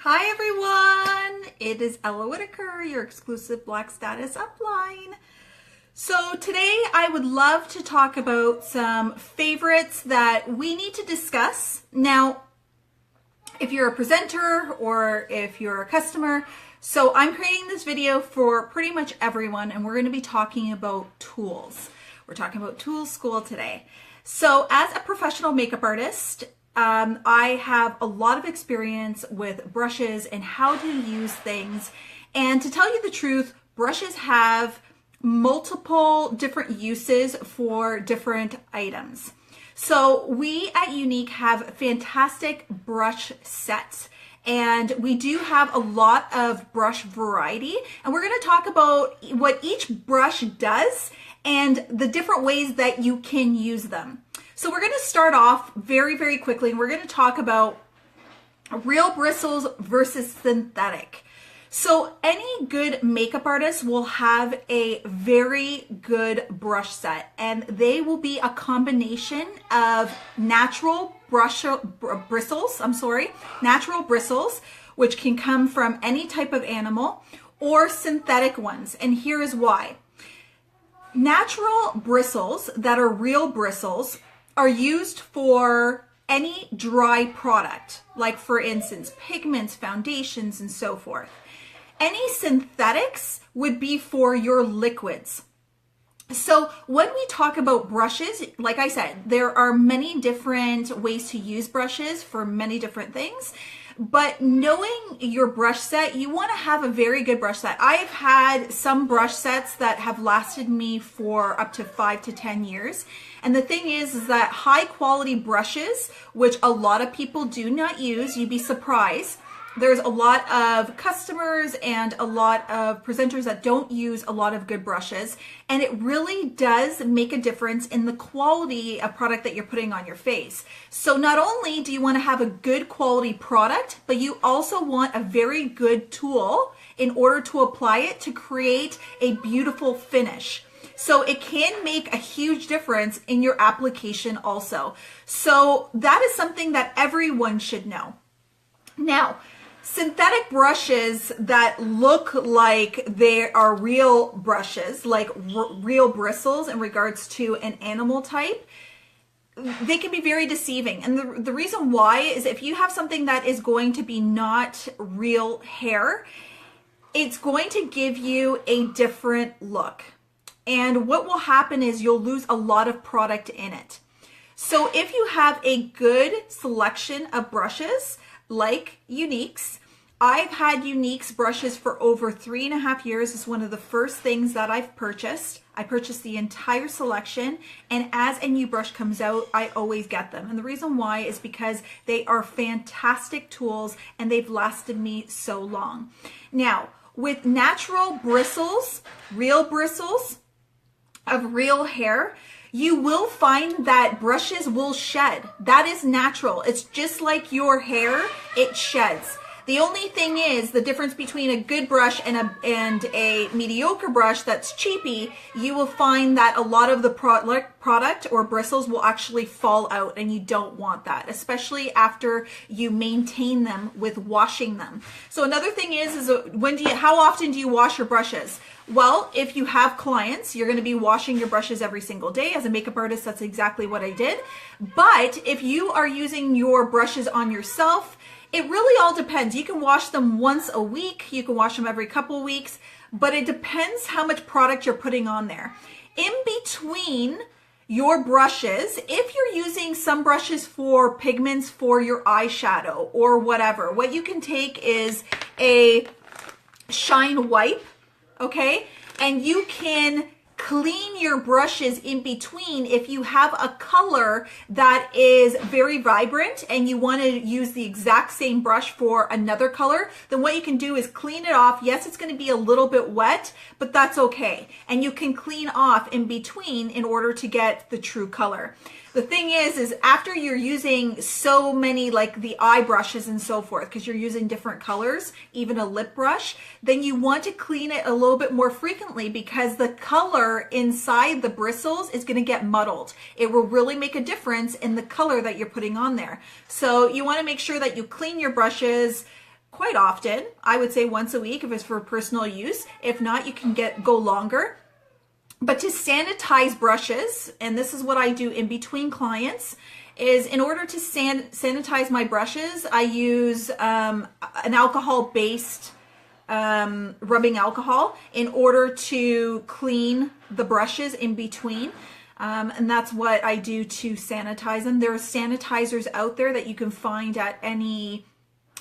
Hi everyone, it is Ella Whitaker, your exclusive Black Status upline. So today I would love to talk about some favorites that we need to discuss. Now, if you're a presenter or if you're a customer, so I'm creating this video for pretty much everyone, and we're going to be talking about tools. We're talking about tools school today. So as a professional makeup artist, I have a lot of experience with brushes and how to use things. And to tell you the truth, brushes have multiple different uses for different items. So we at Unique have fantastic brush sets, and we do have a lot of brush variety, and we're going to talk about what each brush does and the different ways that you can use them. So we're going to start off very quickly, and we're going to talk about real bristles versus synthetic. So any good makeup artist will have a very good brush set, and they will be a combination of natural bristles, which can come from any type of animal, or synthetic ones. And here is why. Natural bristles that are real bristles are used for any dry product, like for instance, pigments, foundations, and so forth. Any synthetics would be for your liquids. So when we talk about brushes, like I said, there are many different ways to use brushes for many different things. But knowing your brush set, you want to have a very good brush set. I've had some brush sets that have lasted me for up to 5 to 10 years. And the thing is that high quality brushes, which a lot of people do not use, you'd be surprised. There's a lot of customers and a lot of presenters that don't use a lot of good brushes, and it really does make a difference in the quality of product that you're putting on your face. So not only do you want to have a good quality product, but you also want a very good tool in order to apply it to create a beautiful finish. So it can make a huge difference in your application also. So that is something that everyone should know. Now, synthetic brushes that look like they are real brushes, like real bristles in regards to an animal type, they can be very deceiving. And the reason why is if you have something that is going to be not real hair, it's going to give you a different look. And what will happen is you'll lose a lot of product in it. So if you have a good selection of brushes, like Uniques. I've had Uniques brushes for over 3.5 years. It's one of the first things that I've purchased. I purchased the entire selection, and as a new brush comes out, I always get them. And the reason why is because they are fantastic tools and they've lasted me so long. Now, with natural bristles, real bristles of real hair, you will find that brushes will shed. That is natural. It's just like your hair, it sheds. The only thing is the difference between a good brush and a mediocre brush that's cheapy, you will find that a lot of the product or bristles will actually fall out, and you don't want that, especially after you maintain them with washing them. So another thing is how often do you wash your brushes? Well, if you have clients, you're going to be washing your brushes every single day. As a makeup artist, that's exactly what I did. But if you are using your brushes on yourself, it really all depends. You can wash them once a week. You can wash them every couple weeks, but it depends how much product you're putting on there. In between your brushes, if you're using some brushes for pigments for your eyeshadow or whatever, what you can take is a shine wipe. Okay, and you can clean your brushes in between. If you have a color that is very vibrant and you want to use the exact same brush for another color, then what you can do is clean it off. Yes, it's going to be a little bit wet, but that's okay. And you can clean off in between in order to get the true color. The thing is after you're using so many, like the eye brushes and so forth, because you're using different colors, even a lip brush, then you want to clean it a little bit more frequently because the color inside the bristles is going to get muddled. It will really make a difference in the color that you're putting on there. So you want to make sure that you clean your brushes quite often. I would say once a week if it's for personal use. If not, you can go longer. But to sanitize brushes, and this is what I do in between clients, is in order to sanitize my brushes, I use an alcohol-based rubbing alcohol in order to clean the brushes in between. And that's what I do to sanitize them. There are sanitizers out there that you can find at any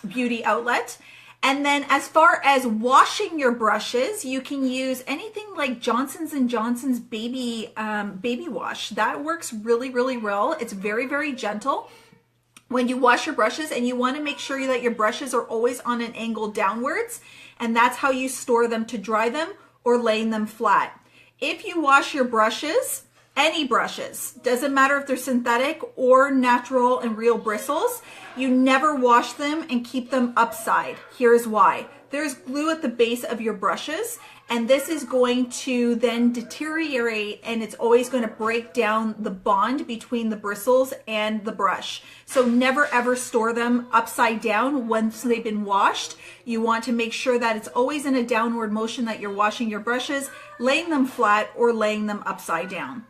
beauty outlet. And then as far as washing your brushes, you can use anything like Johnson's & Johnson's baby wash. That works really, really well. It's very, very gentle when you wash your brushes, and you want to make sure that your brushes are always on an angle downwards, and that's how you store them to dry them or laying them flat. If you wash your brushes, any brushes, doesn't matter if they're synthetic or natural and real bristles, you never wash them and keep them upside. Here's why. There's glue at the base of your brushes, and this is going to then deteriorate, and it's always going to break down the bond between the bristles and the brush. So never ever store them upside down once they've been washed. You want to make sure that it's always in a downward motion that you're washing your brushes, laying them flat or laying them upside down.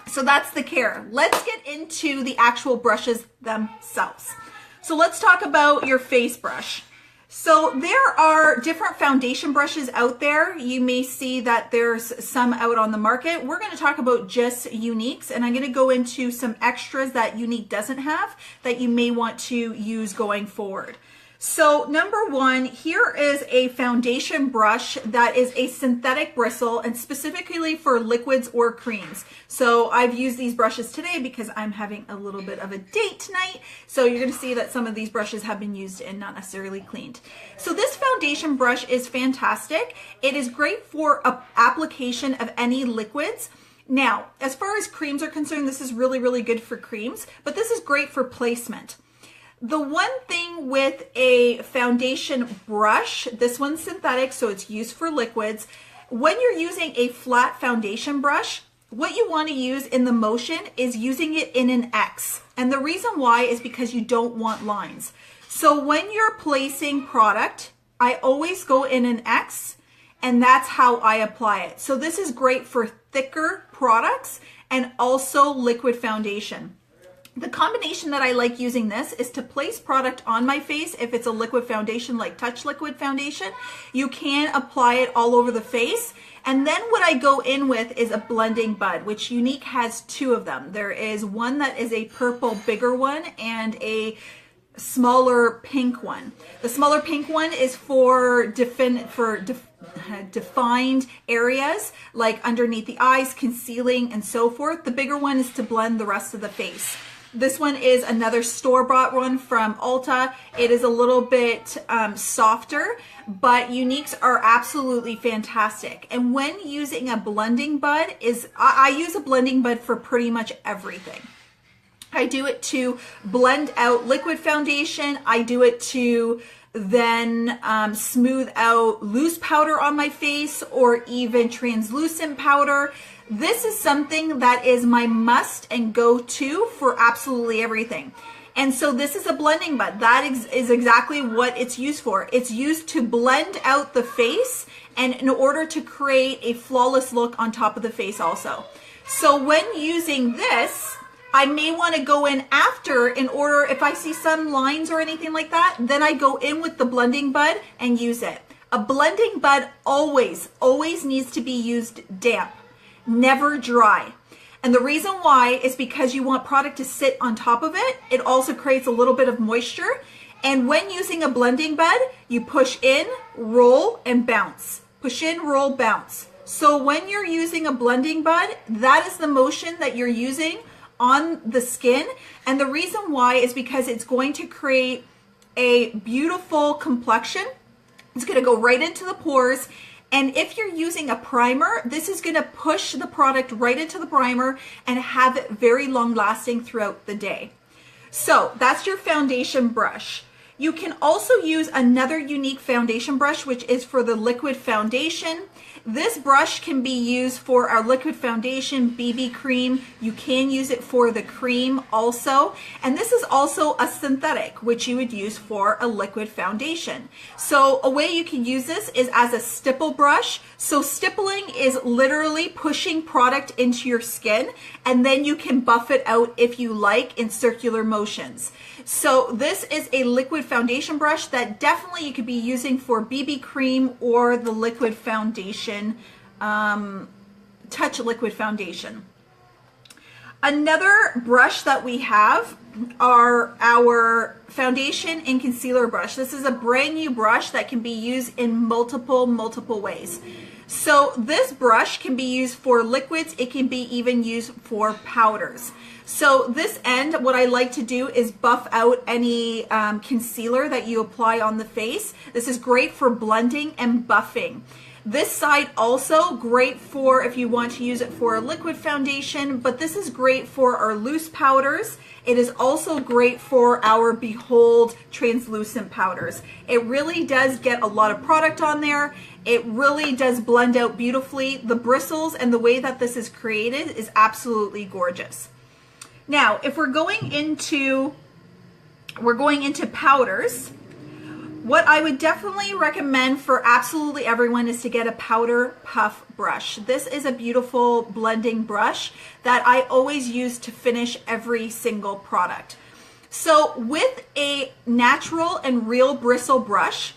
So that's the care. Let's get into the actual brushes themselves. So let's talk about your face brush. So there are different foundation brushes out there. You may see that there's some out on the market. We're going to talk about just Younique's, and I'm going to go into some extras that Younique doesn't have that you may want to use going forward. So number one, here is a foundation brush that is a synthetic bristle, and specifically for liquids or creams. So I've used these brushes today because I'm having a little bit of a date tonight. So you're going to see that some of these brushes have been used and not necessarily cleaned. So this foundation brush is fantastic. It is great for application of any liquids. Now, as far as creams are concerned, this is really, really good for creams, but this is great for placement. The one thing with a foundation brush, this one's synthetic, so it's used for liquids. When you're using a flat foundation brush, what you want to use in the motion is using it in an X. And the reason why is because you don't want lines. So when you're placing product, I always go in an X, and that's how I apply it. So this is great for thicker products and also liquid foundation. The combination that I like using this is to place product on my face. If it's a liquid foundation like Touch Liquid Foundation, you can apply it all over the face. And then what I go in with is a blending bud, which Younique has two of them. There is one that is a purple bigger one and a smaller pink one. The smaller pink one is for defined areas like underneath the eyes, concealing, and so forth. The bigger one is to blend the rest of the face. This one is another store-bought one from Ulta. It is a little bit softer, but Younique's are absolutely fantastic. And when using a blending bud, I use a blending bud for pretty much everything. I do it to blend out liquid foundation. I do it to then smooth out loose powder on my face or even translucent powder. This is something that is my must and go-to for absolutely everything. And so this is a blending bud. That is exactly what it's used for. It's used to blend out the face and in order to create a flawless look on top of the face also. So when using this, I may want to go in after in order, if I see some lines or anything like that, then I go in with the blending bud and use it. A blending bud always needs to be used damp, never dry. And the reason why is because you want product to sit on top of it. It also creates a little bit of moisture. And when using a blending bud, you push in, roll, and bounce. Push in, roll, bounce. So when you're using a blending bud, that is the motion that you're using on the skin. And the reason why is because it's going to create a beautiful complexion. It's going to go right into the pores. And if you're using a primer, this is going to push the product right into the primer and have it very long lasting throughout the day. So that's your foundation brush. You can also use another unique foundation brush, which is for the liquid foundation. This brush can be used for our liquid foundation, BB cream. You can use it for the cream also. And this is also a synthetic, which you would use for a liquid foundation. So a way you can use this is as a stipple brush. So stippling is literally pushing product into your skin, and then you can buff it out if you like in circular motions. So this is a liquid foundation brush that definitely you could be using for BB cream or the liquid foundation, Touch liquid foundation. Another brush that we have are our foundation and concealer brush. This is a brand new brush that can be used in multiple ways. So this brush can be used for liquids. It can be even used for powders. So this end, what I like to do is buff out any concealer that you apply on the face. This is great for blending and buffing. This side also great for if you want to use it for a liquid foundation, but this is great for our loose powders. It is also great for our Behold translucent powders. It really does get a lot of product on there. It really does blend out beautifully. The bristles and the way that this is created is absolutely gorgeous. Now, if we're going into powders, what I would definitely recommend for absolutely everyone is to get a powder puff brush. This is a beautiful blending brush that I always use to finish every single product. So with a natural and real bristle brush,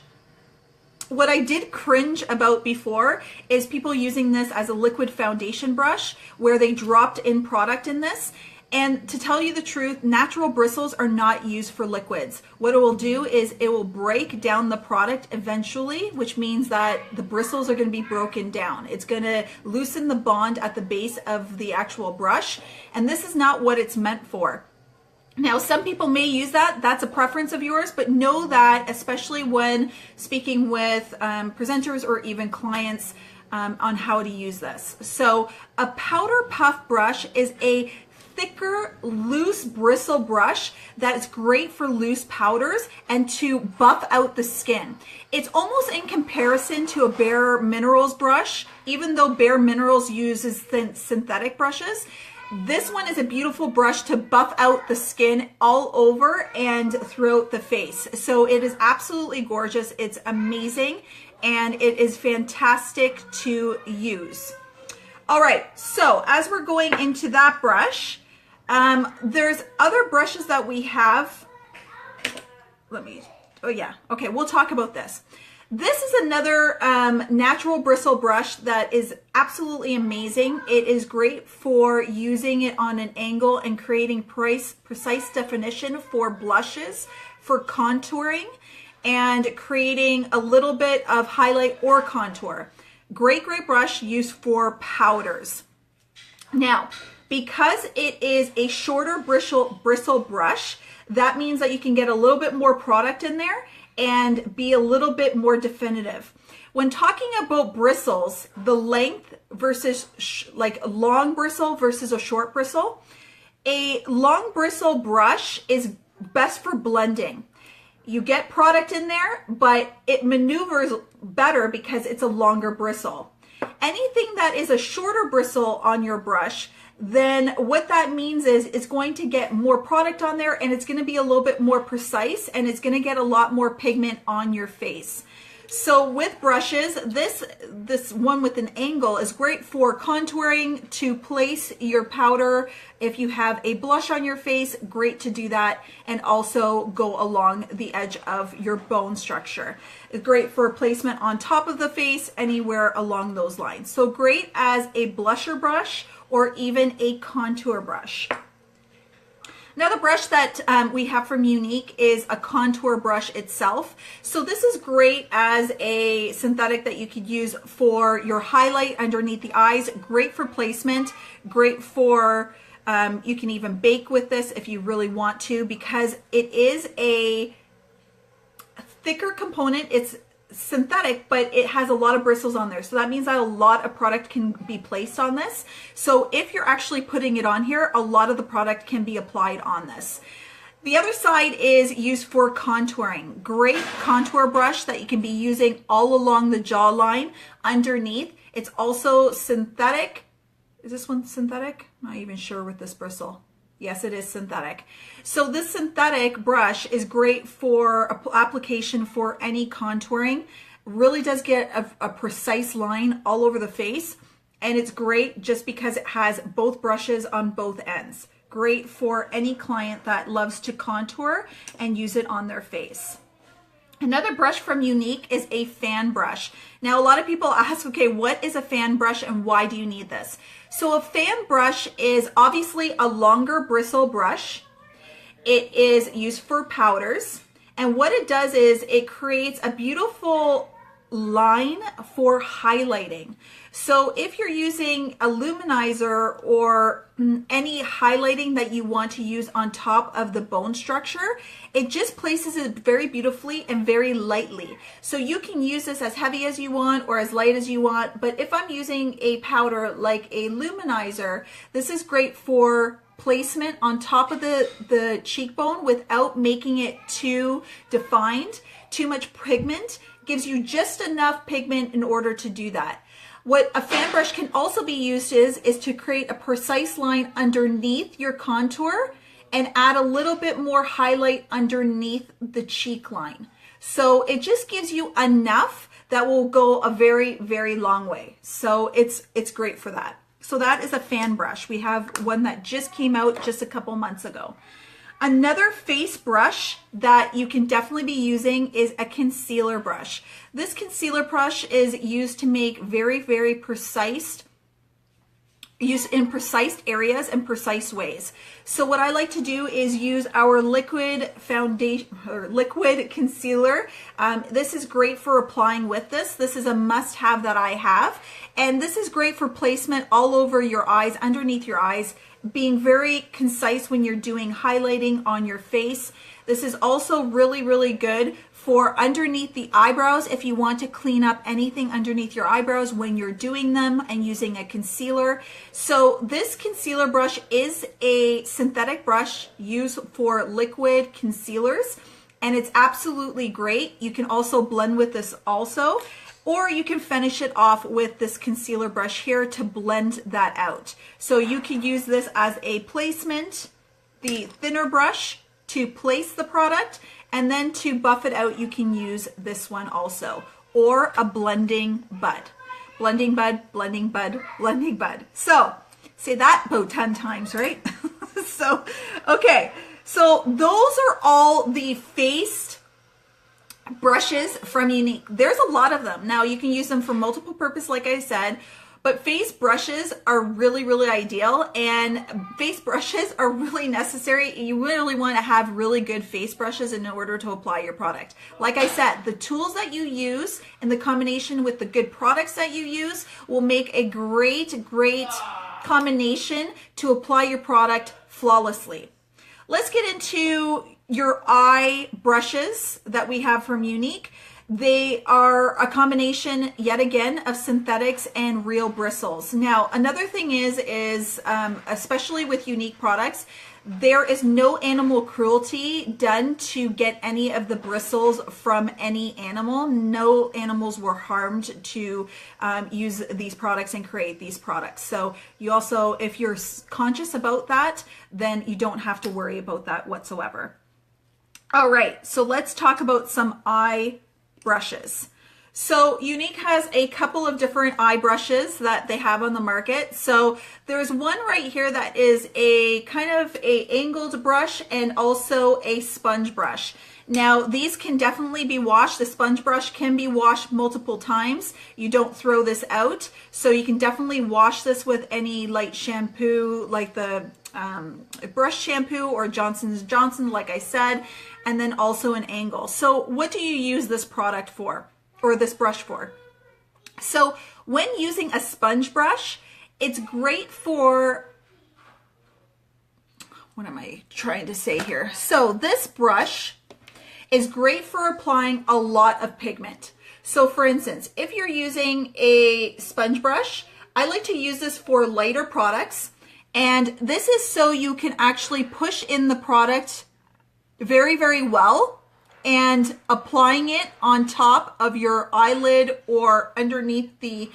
what I did cringe about before is people using this as a liquid foundation brush where they dropped in product in this. And to tell you the truth, natural bristles are not used for liquids. What it will do is it will break down the product eventually, which means that the bristles are going to be broken down. It's going to loosen the bond at the base of the actual brush, and this is not what it's meant for. Now, some people may use that. That's a preference of yours, but know that, especially when speaking with presenters or even clients on how to use this. So a powder puff brush is a thicker, loose bristle brush that is great for loose powders and to buff out the skin. It's almost in comparison to a Bare Minerals brush, even though Bare Minerals uses synthetic brushes. This one is a beautiful brush to buff out the skin all over and throughout the face. So it is absolutely gorgeous. It's amazing, and it is fantastic to use. All right, so as we're going into that brush, there's other brushes that we have. We'll talk about this. This is another natural bristle brush that is absolutely amazing. It is great for using it on an angle and creating precise definition for blushes, for contouring, and creating a little bit of highlight or contour. Great brush used for powders. Now, because it is a shorter bristle brush, that means that you can get a little bit more product in there and be a little bit more definitive. When talking about bristles, the length versus like a long bristle versus a short bristle, a long bristle brush is best for blending. You get product in there, but it maneuvers better because it's a longer bristle. Anything that is a shorter bristle on your brush, then what that means is it's going to get more product on there, and it's going to be a little bit more precise, and it's going to get a lot more pigment on your face. So with brushes, this one with an angle is great for contouring, to place your powder. If you have a blush on your face, great to do that, and also go along the edge of your bone structure. It's great for placement on top of the face, anywhere along those lines. So great as a blusher brush or even a contour brush. Another brush that we have from Younique is a contour brush itself. So this is great as a synthetic that you could use for your highlight underneath the eyes. Great for placement, great for, you can even bake with this if you really want to, because it is a thicker component. It's synthetic, but it has a lot of bristles on there. So that means that a lot of product can be placed on this. So if you're actually putting it on here, a lot of the product can be applied on this. The other side is used for contouring. Great contour brush that you can be using all along the jawline underneath. It's also synthetic. Is this one synthetic? I'm not even sure with this bristle. Yes, it is synthetic. So this synthetic brush is great for application for any contouring. Really does get a precise line all over the face. And it's great just because it has both brushes on both ends. Great for any client that loves to contour and use it on their face. Another brush from Younique is a fan brush. Now, a lot of people ask, okay, what is a fan brush and why do you need this? So a fan brush is obviously a longer bristle brush. It is used for powders. And what it does is it creates a beautiful line for highlighting. So if you're using a luminizer or any highlighting that you want to use on top of the bone structure, it just places it very beautifully and very lightly. So you can use this as heavy as you want or as light as you want. But if I'm using a powder like a luminizer, this is great for placement on top of the cheekbone without making it too defined, too much pigment. Gives you just enough pigment in order to do that. What a fan brush can also be used is to create a precise line underneath your contour and add a little bit more highlight underneath the cheek line. So it just gives you enough that will go a very, very long way. So it's great for that. So that is a fan brush. We have one that just came out just a couple months ago. Another face brush that you can definitely be using is a concealer brush. This concealer brush is used to make very, very precise, used in precise areas and precise ways. So what I like to do is use our liquid foundation or liquid concealer. This is great for applying with this. This is a must-have that I have. And this is great for placement all over your eyes, underneath your eyes, being very concise when you're doing highlighting on your face. This is also really, really good for underneath the eyebrows if you want to clean up anything underneath your eyebrows when you're doing them and using a concealer. So this concealer brush is a synthetic brush used for liquid concealers, and it's absolutely great. You can also blend with this also. Or you can finish it off with this concealer brush here to blend that out. So you can use this as a placement, the thinner brush to place the product, and then to buff it out, you can use this one also, or a blending bud. Blending bud, blending bud, blending bud. So say that about 10 times, right? So, okay. So those are all the face brushes from Younique. There's a lot of them. Now you can use them for multiple purpose, like I said, but face brushes are really, really ideal, and face brushes are really necessary. You really want to have really good face brushes in order to apply your product. Like I said, the tools that you use and the combination with the good products that you use will make a great, great combination to apply your product flawlessly. Let's get into your eye brushes that we have from Younique. They are a combination, yet again, of synthetics and real bristles. Now, another thing is especially with Younique products, there is no animal cruelty done to get any of the bristles from any animal. No animals were harmed to use these products and create these products. So you also, if you're conscious about that, then you don't have to worry about that whatsoever. All right, so let's talk about some eye brushes. So Younique has a couple of different eye brushes that they have on the market. So there's one right here that is a kind of a angled brush and also a sponge brush. Now these can definitely be washed. The sponge brush can be washed multiple times. You don't throw this out. So you can definitely wash this with any light shampoo like the brush shampoo or Johnson's Johnson, like I said, and then also an angle. So what do you use this product for, or this brush for? So when using a sponge brush, it's great for, what am I trying to say here? So this brush is great for applying a lot of pigment. So for instance, if you're using a sponge brush, I like to use this for lighter products. And this is so you can actually push in the product very, very well and applying it on top of your eyelid or underneath the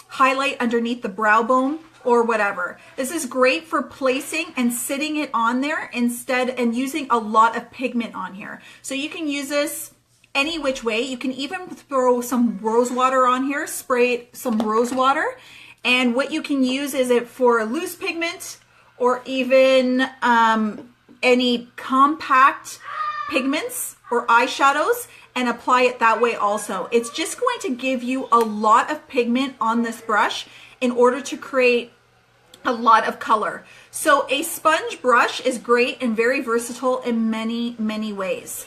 highlight underneath the brow bone or whatever. This is great for placing and sitting it on there instead and using a lot of pigment on here. So you can use this any which way. You can even throw some rose water on here, spray some rose water. And what you can use is it for loose pigment or even any compact pigments or eyeshadows, and apply it that way also. It's just going to give you a lot of pigment on this brush in order to create a lot of color. So a sponge brush is great and very versatile in many, many ways.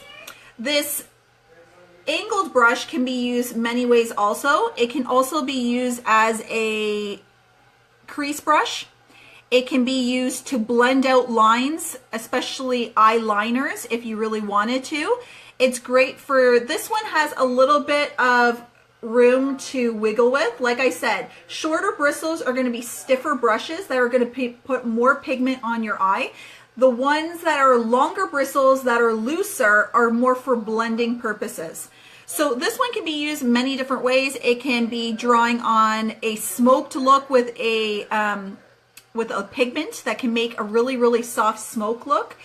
This angled brush can be used many ways also. It can also be used as a crease brush. It can be used to blend out lines, especially eyeliners if you really wanted to. It's great for, this one has a little bit of room to wiggle with. Like I said, shorter bristles are going to be stiffer brushes that are going to put more pigment on your eye. The ones that are longer bristles that are looser are more for blending purposes. So this one can be used many different ways. It can be drawing on a smoked look with a pigment that can make a really, really soft smoke look,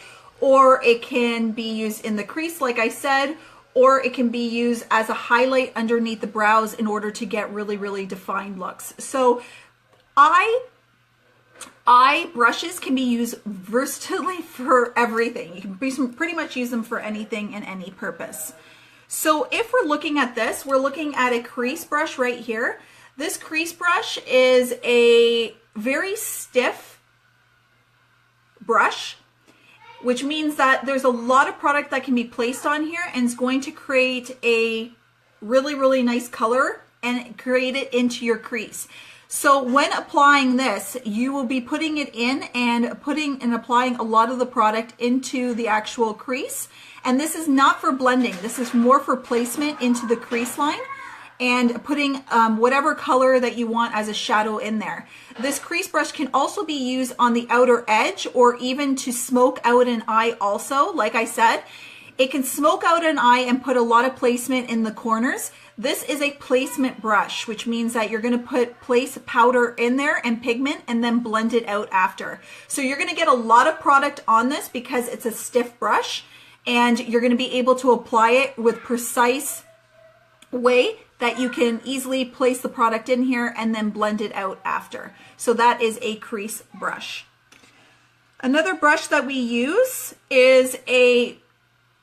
or it can be used in the crease like I said, or it can be used as a highlight underneath the brows in order to get really, really defined looks. So eye brushes can be used versatilely for everything. You can pretty much use them for anything and any purpose. So if we're looking at this, we're looking at a crease brush right here. This crease brush is a very stiff brush, which means that there's a lot of product that can be placed on here and it's going to create a really, really nice color and create it into your crease. So when applying this, you will be putting it in and applying a lot of the product into the actual crease. And this is not for blending. This is more for placement into the crease line and putting whatever color that you want as a shadow in there. This crease brush can also be used on the outer edge or even to smoke out an eye also. Like I said, it can smoke out an eye and put a lot of placement in the corners. This is a placement brush, which means that you're going to place powder in there and pigment and then blend it out after. So you're going to get a lot of product on this because it's a stiff brush, and you're going to be able to apply it with precise way that you can easily place the product in here and then blend it out after. So that is a crease brush. Another brush that we use is a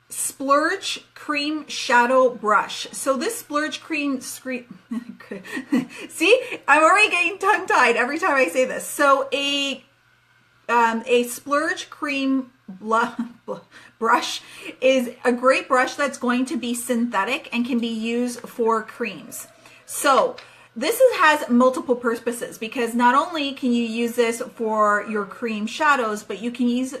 Splurge Cream Shadow Brush. So this Splurge Cream, see, I'm already getting tongue-tied every time I say this. So a Splurge Cream brush is a great brush that's going to be synthetic and can be used for creams. So this has multiple purposes because not only can you use this for your cream shadows, but you can use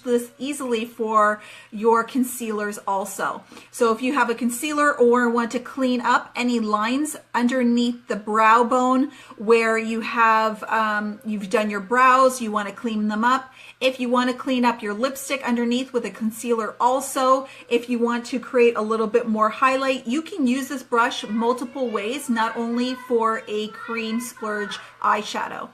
this easily for your concealers also. So if you have a concealer or want to clean up any lines underneath the brow bone where you have you've done your brows, you want to clean them up. If you want to clean up your lipstick underneath with a concealer also, if you want to create a little bit more highlight, you can use this brush multiple ways, not only for a cream splurge eyeshadow.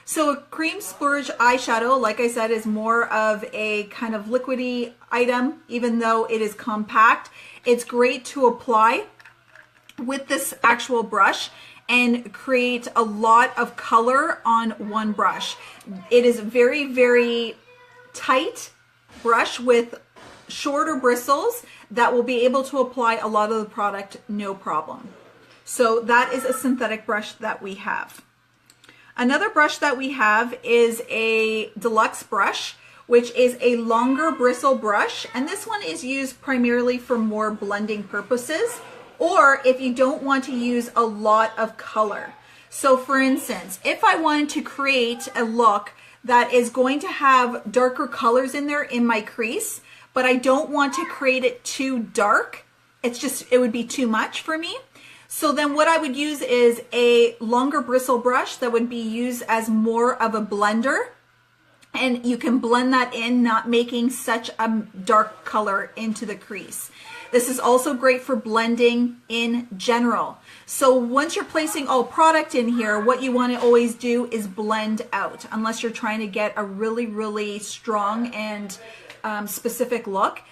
So a cream splurge eyeshadow, like I said, is more of a kind of liquidy item, even though it is compact. It's great to apply with this actual brush and create a lot of color on one brush. It is very, very tight brush with shorter bristles that will be able to apply a lot of the product no problem. So that is a synthetic brush that we have. Another brush that we have is a deluxe brush, which is a longer bristle brush, and this one is used primarily for more blending purposes, or if you don't want to use a lot of color. So for instance, if I wanted to create a look that is going to have darker colors in there in my crease, but I don't want to create it too dark, it would be too much for me. So then what I would use is a longer bristle brush that would be used as more of a blender. And you can blend that in, not making such a dark color into the crease. This is also great for blending in general. So once you're placing all product in here, what you want to always do is blend out, unless you're trying to get a really, really strong and specific look.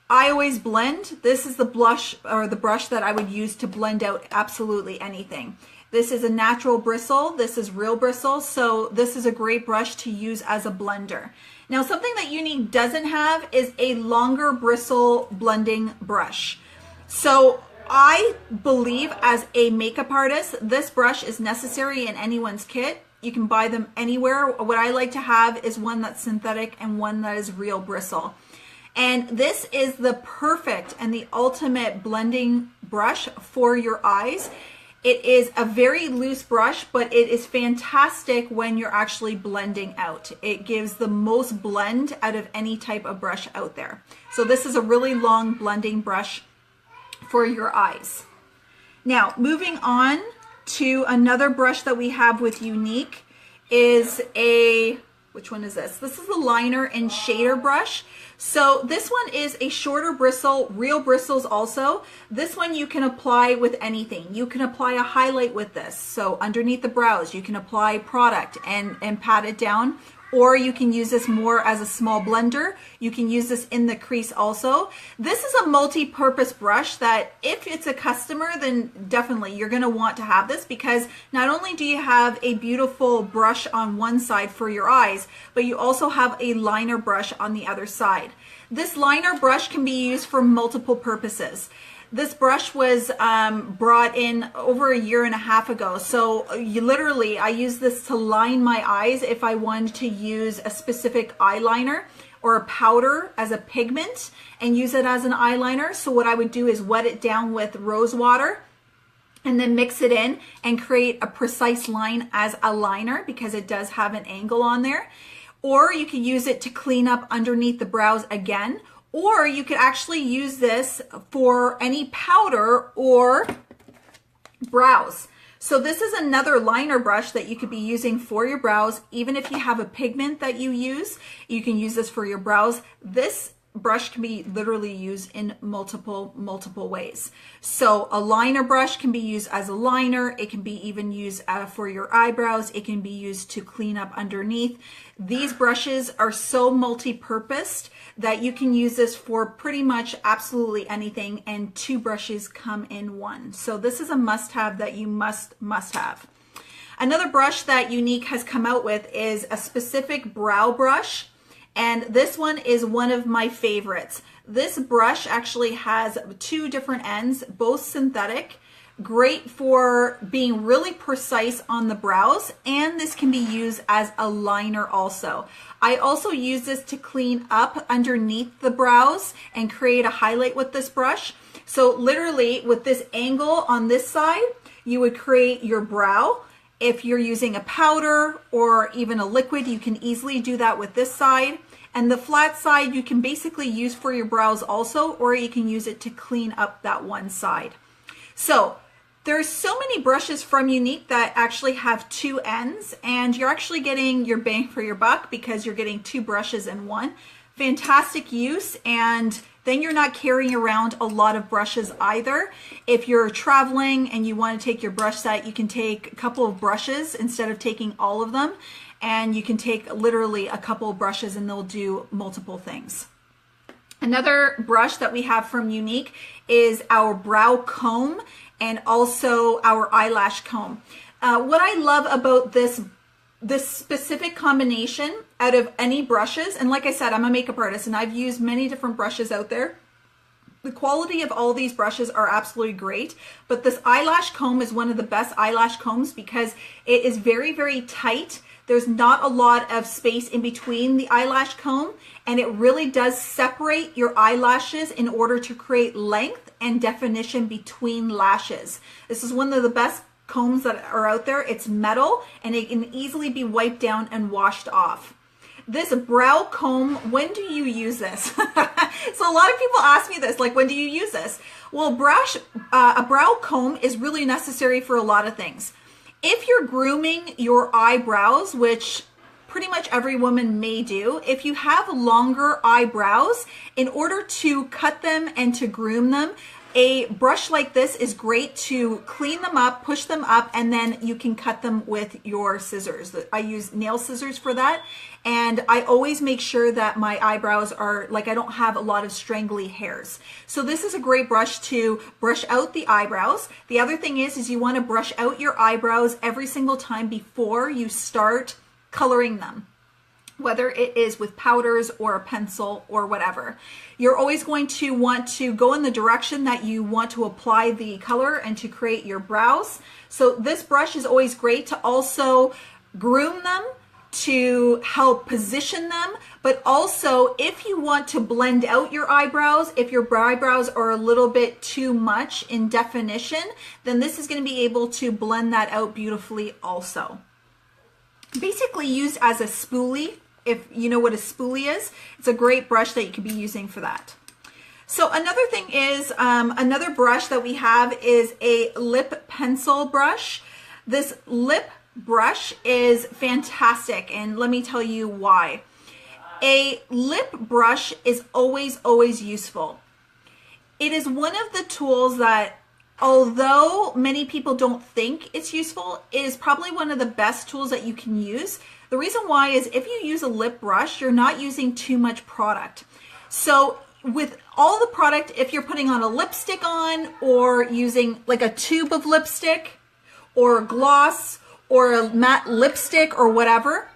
I always blend. This is the blush or the brush that I would use to blend out absolutely anything. This is a natural bristle. This is real bristle. So this is a great brush to use as a blender. Now, something that Younique doesn't have is a longer bristle blending brush. So I believe as a makeup artist, this brush is necessary in anyone's kit. You can buy them anywhere. What I like to have is one that's synthetic and one that is real bristle. And this is the perfect and the ultimate blending brush for your eyes. It is a very loose brush, but it is fantastic when you're actually blending out. It gives the most blend out of any type of brush out there. So this is a really long blending brush for your eyes. Now, moving on to another brush that we have with Younique is which one is this? This is the liner and shader brush. So this one is a shorter bristle, real bristles also. This one you can apply with anything. You can apply a highlight with this. So underneath the brows, you can apply product and pat it down. Or you can use this more as a small blender. You can use this in the crease also. This is a multi-purpose brush that if it's a customer, then definitely you're gonna want to have this, because not only do you have a beautiful brush on one side for your eyes, but you also have a liner brush on the other side. This liner brush can be used for multiple purposes. This brush was brought in over a year and a half ago. So I use this to line my eyes if I wanted to use a specific eyeliner or a powder as a pigment and use it as an eyeliner. So what I would do is wet it down with rose water and then mix it in and create a precise line as a liner, because it does have an angle on there. Or you can use it to clean up underneath the brows again. Or you could actually use this for any powder or brows. So this is another liner brush that you could be using for your brows. Even if you have a pigment that you can use this for your brows. This brush can be literally used in multiple ways. So a liner brush can be used as a liner. It can be even used for your eyebrows. It can be used to clean up underneath. These brushes are so multi-purposed that you can use this for pretty much absolutely anything, and two brushes come in one. So this is a must-have that you must have. Another brush that Younique has come out with is a specific brow brush. And this one is one of my favorites. This brush actually has two different ends, both synthetic, great for being really precise on the brows, and this can be used as a liner also. I also use this to clean up underneath the brows and create a highlight with this brush. So literally with this angle on this side, you would create your brow. If you're using a powder or even a liquid, you can easily do that with this side. And the flat side you can basically use for your brows also, or you can use it to clean up that one side. So there's so many brushes from Younique that actually have two ends, and you're actually getting your bang for your buck because you're getting two brushes in one. Fantastic use, and then you're not carrying around a lot of brushes either. If you're traveling and you want to take your brush set, you can take a couple of brushes instead of taking all of them, and you can take literally a couple of brushes and they'll do multiple things. Another brush that we have from Younique is our brow comb and also our eyelash comb. What I love about this specific combination out of any brushes, and like I said, I'm a makeup artist and I've used many different brushes out there. The quality of all these brushes are absolutely great, but this eyelash comb is one of the best eyelash combs because it is very, very tight. There's not a lot of space in between the eyelash comb, and it really does separate your eyelashes in order to create length and definition between lashes. This is one of the best combs that are out there. It's metal and it can easily be wiped down and washed off. This brow comb, when do you use this? So a lot of people ask me this, like, when do you use this? Well, a brow comb is really necessary for a lot of things. If you're grooming your eyebrows, which pretty much every woman may do, if you have longer eyebrows, in order to cut them and to groom them, a brush like this is great to clean them up, push them up, and then you can cut them with your scissors. I use nail scissors for that, and I always make sure that my eyebrows are, like, I don't have a lot of strangly hairs. So this is a great brush to brush out the eyebrows. The other thing is you want to brush out your eyebrows every single time before you start coloring them, whether it is with powders or a pencil or whatever. You're always going to want to go in the direction that you want to apply the color and to create your brows. So this brush is always great to also groom them, to help position them, but also if you want to blend out your eyebrows, if your eyebrows are a little bit too much in definition, then this is going to be able to blend that out beautifully also. Basically used as a spoolie. If you know what a spoolie is, it's a great brush that you could be using for that. So another thing is, another brush that we have is a lip pencil brush. This lip brush is fantastic, and let me tell you why. A lip brush is always useful. It is one of the tools that, although many people don't think it's useful, it is probably one of the best tools that you can use. The reason why is if you use a lip brush, you're not using too much product. So with all the product, if you're putting on a lipstick on, or using like a tube of lipstick or a gloss or a matte lipstick or whatever,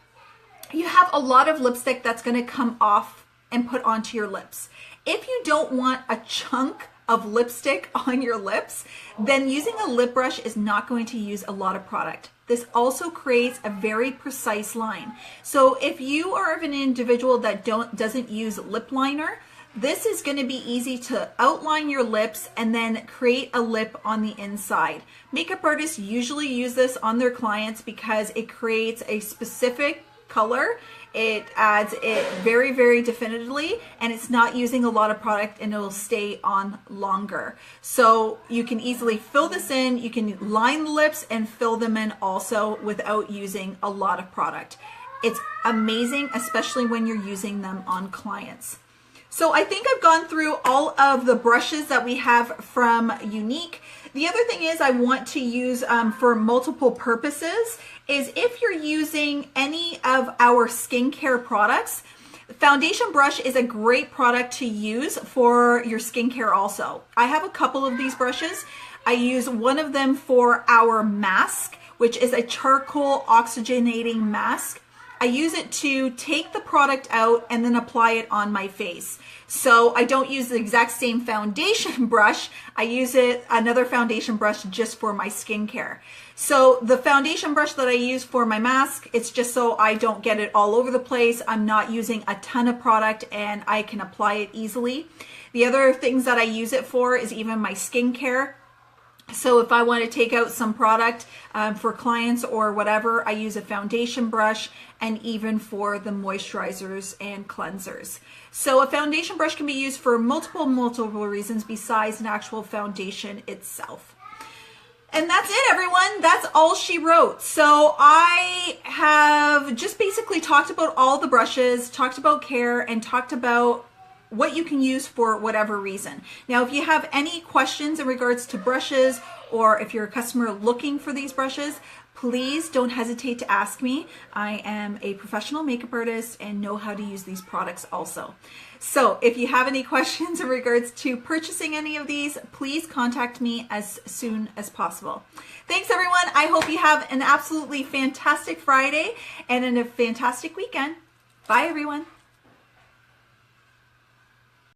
you have a lot of lipstick that's going to come off and put onto your lips. If you don't want a chunk of lipstick on your lips, then using a lip brush is not going to use a lot of product. This also creates a very precise line. So if you are an individual that doesn't use lip liner, this is going to be easy to outline your lips and then create a lip on the inside. Makeup artists usually use this on their clients because it creates a specific color. It adds it very definitively, and it's not using a lot of product, and it will stay on longer. So you can easily fill this in. You can line the lips and fill them in also without using a lot of product. It's amazing, especially when you're using them on clients. So I think I've gone through all of the brushes that we have from Younique. The other thing is I want to use for multiple purposes is if you're using any of our skincare products, foundation brush is a great product to use for your skincare also. I have a couple of these brushes. I use one of them for our mask, which is a charcoal oxygenating mask. I use it to take the product out and then apply it on my face. So I don't use the exact same foundation brush. I use another foundation brush just for my skincare. So the foundation brush that I use for my mask, it's just so I don't get it all over the place. I'm not using a ton of product and I can apply it easily. The other things that I use it for is even my skincare. So if I want to take out some product for clients or whatever, I use a foundation brush, and even for the moisturizers and cleansers. So a foundation brush can be used for multiple reasons besides an actual foundation itself. And that's it, everyone. That's all she wrote. So I have just basically talked about all the brushes, talked about care, and talked about what you can use for whatever reason. Now, if you have any questions in regards to brushes, or if you're a customer looking for these brushes, please don't hesitate to ask me. I am a professional makeup artist and know how to use these products also. So if you have any questions in regards to purchasing any of these, please contact me as soon as possible. Thanks, everyone. I hope you have an absolutely fantastic Friday and a fantastic weekend. Bye, everyone.